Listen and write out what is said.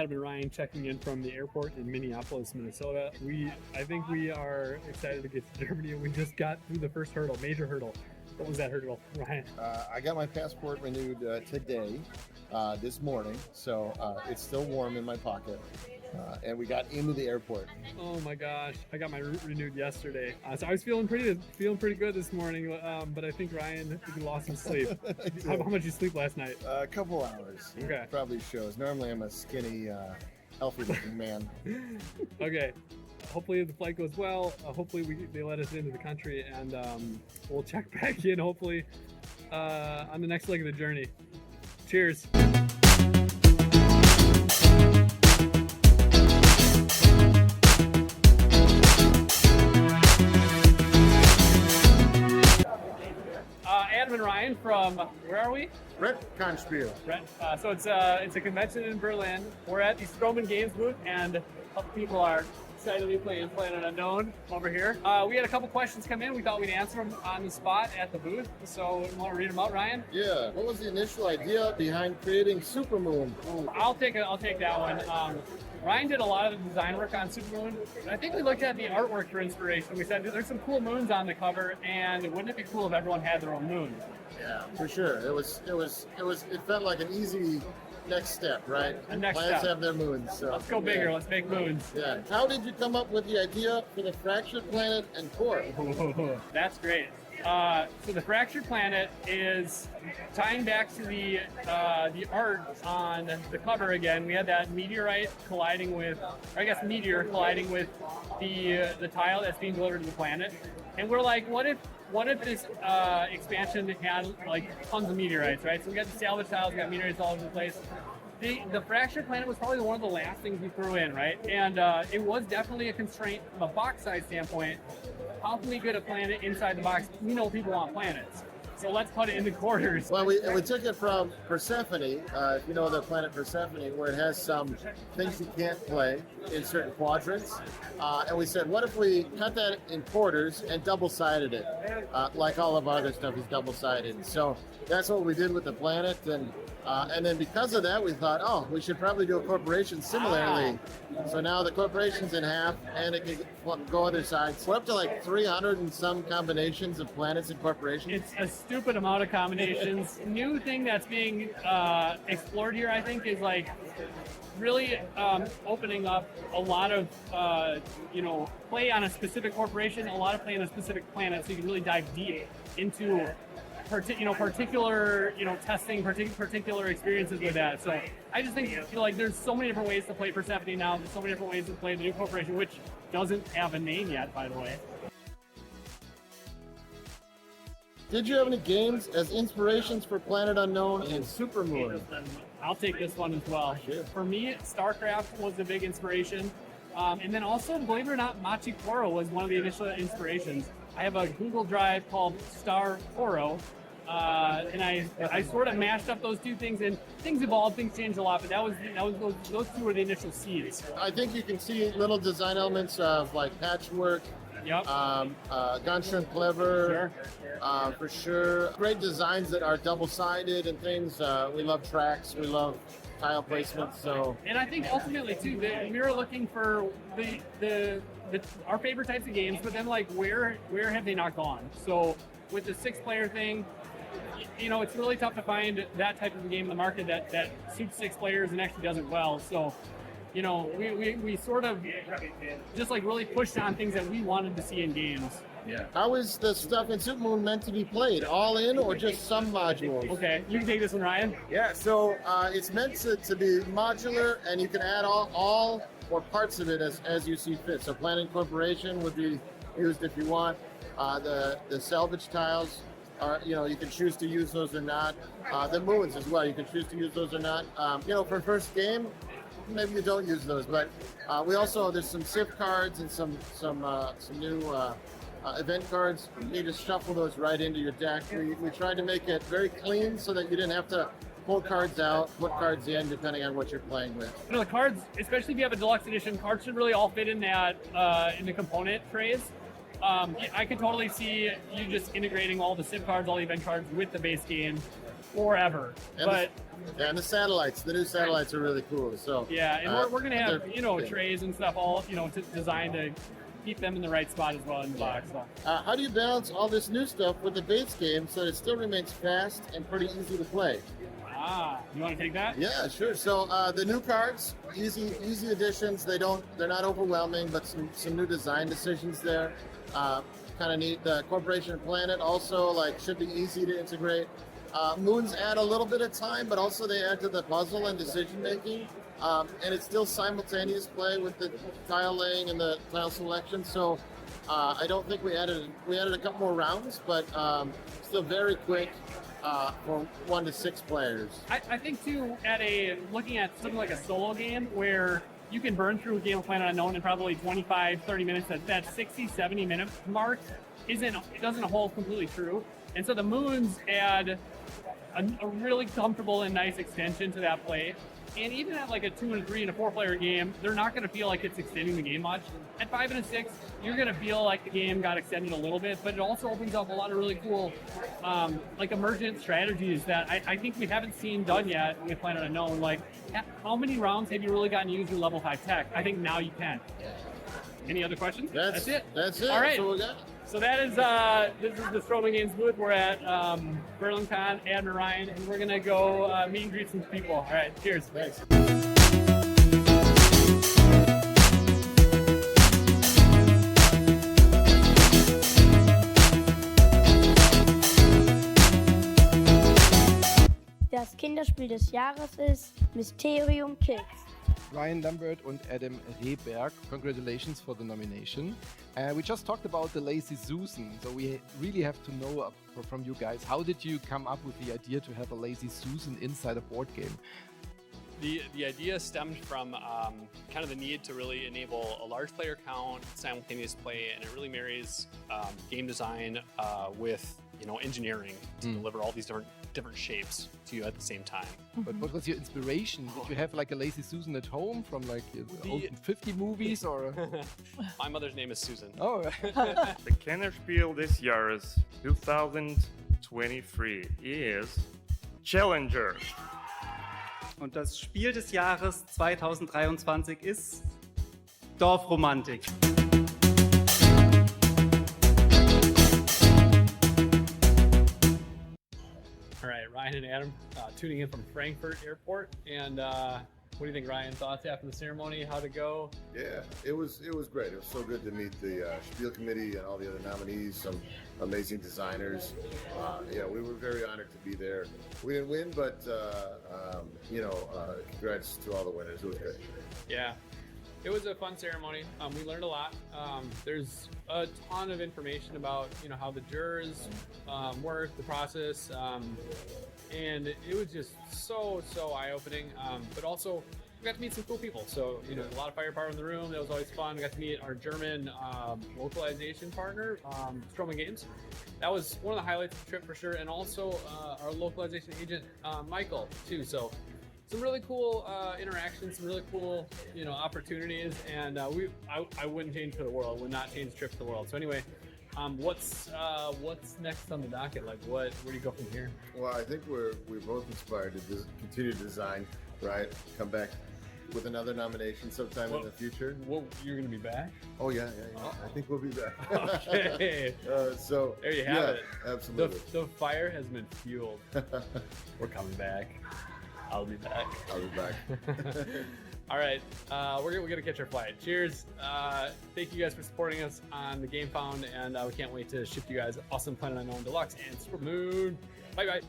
Adam and Ryan checking in from the airport in Minneapolis, Minnesota. I think we are excited to get to Germany, and we just got through the first hurdle, major hurdle. What was that hurdle, Ryan? I got my passport renewed today, this morning, so it's still warm in my pocket. And we got into the airport. Oh my gosh, I got my route renewed yesterday. So I was feeling pretty good this morning, but I think Ryan lost some sleep. How much did you sleep last night? A couple hours. Okay. Probably shows. Normally I'm a skinny, healthy-looking man. Okay. Hopefully the flight goes well. Hopefully they let us into the country, and we'll check back in hopefully on the next leg of the journey. Cheers. Adam and Ryan from, where are we? Kennerspiel. So it's a convention in Berlin. We're at the Strohmann Games booth, and a couple people are excited to be playing Planet Unknown over here. We had a couple questions come in. We thought we'd answer them on the spot at the booth. So you want to read them out, Ryan? Yeah. What was the initial idea behind creating Supermoon? I'll take that one. Ryan did a lot of the design work on Supermoon. I think we looked at the artwork for inspiration. We said there's some cool moons on the cover, and wouldn't it be cool if everyone had their own moon? Yeah, for sure. It felt like an easy next step, right? A next Planets step. Have their moons. So Let's go bigger. Let's make moons. Yeah. How did you come up with the idea for the fractured planet and core? That's great. So the fractured planet is tying back to the art on the cover again. We had that meteor colliding with the tile that's being delivered to the planet, and we're like, what if this expansion had like tons of meteorites, right? So we got the salvage tiles, we got meteorites all over the place. The fractured planet was probably one of the last things we threw in, right? And it was definitely a constraint from a box size standpoint. How can we get a planet inside the box? We know people want planets, so let's put it into quarters. Well, we took it from Persephone, if you know the planet Persephone, where it has some things you can't play in certain quadrants. And we said, what if we cut that in quarters and double-sided it? Like all of our other stuff is double-sided. So that's what we did with the planet. And then because of that, we thought, we should probably do a corporation similarly. So now the corporation's in half, and it can go other sides. We're up to like 300 and some combinations of planets and corporations. It's a stupid amount of combinations. New thing that's being explored here, I think, is like really opening up a lot of play on a specific corporation, a lot of play on a specific planet, so you can really dive deep into particular testing, particular experiences with that. So I just feel like there's so many different ways to play Persephone now. There's so many different ways to play the new corporation, which doesn't have a name yet, by the way. Did you have any games as inspirations for Planet Unknown and Supermoon? I'll take this one as well. Sure. For me, StarCraft was a big inspiration. And then also, believe it or not, Machi Koro was one of the initial inspirations. I have a Google Drive called Star Koro, and I sort of mashed up those two things, and things evolved, things changed a lot, but those two were the initial seeds. I think you can see little design elements of like patchwork, Yep. Ganshun Clever, for sure. Great designs that are double-sided and things. We love tracks, we love tile placement. So, and I think ultimately too, we were looking for our favorite types of games, but then like where have they not gone? So with the 6-player thing, it's really tough to find that type of a game in the market that suits 6 players and actually does it well. So, we sort of just like really pushed on things that we wanted to see in games. Yeah. How is the stuff in Supermoon meant to be played? All in or just some modules? Okay, you can take this one, Ryan. Yeah, so it's meant to be modular, and you can add all or parts of it as you see fit. So Planning Corporation would be used if you want. The salvage tiles are, you can choose to use those or not. The moons as well, you can choose to use those or not. For first game, maybe you don't use those, but we also, there's some SIF cards and some new event cards. You need to shuffle those right into your deck. We tried to make it very clean so that you didn't have to pull cards out, put cards in, depending on what you're playing with. The cards, especially if you have a deluxe edition, cards should really all fit in that in the component trays. I could totally see you just integrating all the SIP cards, all the event cards with the base game forever. And the satellites, the new satellites are really cool. So yeah, and we're gonna have trays and stuff all designed to keep them in the right spot as well in the box. So. How do you balance all this new stuff with the base game so that it still remains fast and pretty easy to play? You want to take that? Yeah, sure. So the new cards, easy additions. They're not overwhelming, but some new design decisions there. Kind of neat. The Corporation and Planet also should be easy to integrate. Moons add a little bit of time, but also they add to the puzzle and decision making. And it's still simultaneous play with the tile laying and the tile selection. So I don't think we added a couple more rounds, but still very quick for 1 to 6 players. I think too, looking at something like a solo game where you can burn through a game of Planet Unknown in probably 25, 30 minutes. That 60, 70 minute mark doesn't hold completely true. And so the Moons add a really comfortable and nice extension to that play. And even at a 2 and 3 and a 4 player game, they're not going to feel like it's extending the game much. At 5 and a 6, you're going to feel like the game got extended a little bit, but it also opens up a lot of really cool, emergent strategies that I think we haven't seen done yet with Planet Unknown. How many rounds have you really gotten to use your level 5 tech? I think now you can. Any other questions? That's it. All right. That's what we got. So that is this is the Strohmann Games booth. We're at BerlinCon, Admin Ryan, and we're gonna go meet and greet some people. All right, cheers. Thanks. Das Kinderspiel des Jahres ist Mysterium Kids. Ryan Lambert und Adam Rehberg, congratulations for the nomination. We just talked about the Lazy Susan, so we really have to know from you guys, how did you come up with the idea to have a Lazy Susan inside a board game? The idea stemmed from kind of the need to really enable a large player count, simultaneous play, and it really marries game design with engineering to deliver all these different shapes to you at the same time. But what was your inspiration? Did you have a Lazy Susan at home from the old 50 movies or? My mother's name is Susan. Oh. The Kennerspiel des Jahres 2023 is Challenger. Und das Spiel des Jahres 2023 ist Dorfromantik. All right, Ryan and Adam tuning in from Frankfurt Airport. And what do you think, Ryan? Thoughts after the ceremony? How'd it go? Yeah, it was great. It was so good to meet the Spiel committee and all the other nominees, some amazing designers. We were very honored to be there. We didn't win, but congrats to all the winners. It was great. Yeah, it was a fun ceremony. We learned a lot. There's a ton of information about how the jurors work, the process, and it was just so eye-opening. But also, we got to meet some cool people. So a lot of firepower in the room. That was always fun. We got to meet our German localization partner, Strohmann Games. That was one of the highlights of the trip for sure, and also our localization agent, Michael, too. So some really cool interactions, some really cool opportunities, and I wouldn't change for the world. Would not change the trip for the world. So anyway, what's next on the docket? Where do you go from here? Well, I think we're both inspired to continue to design, right? Come back with another nomination sometime in the future. Well, you're going to be back? Oh yeah. I think we'll be back. Okay. So there you have it. Absolutely. The fire has been fueled. We're coming back. I'll be back. All right, we're gonna catch our flight. Cheers. Thank you guys for supporting us on the Gamefound, and we can't wait to ship you guys awesome Planet Unknown Deluxe and Supermoon. Bye bye.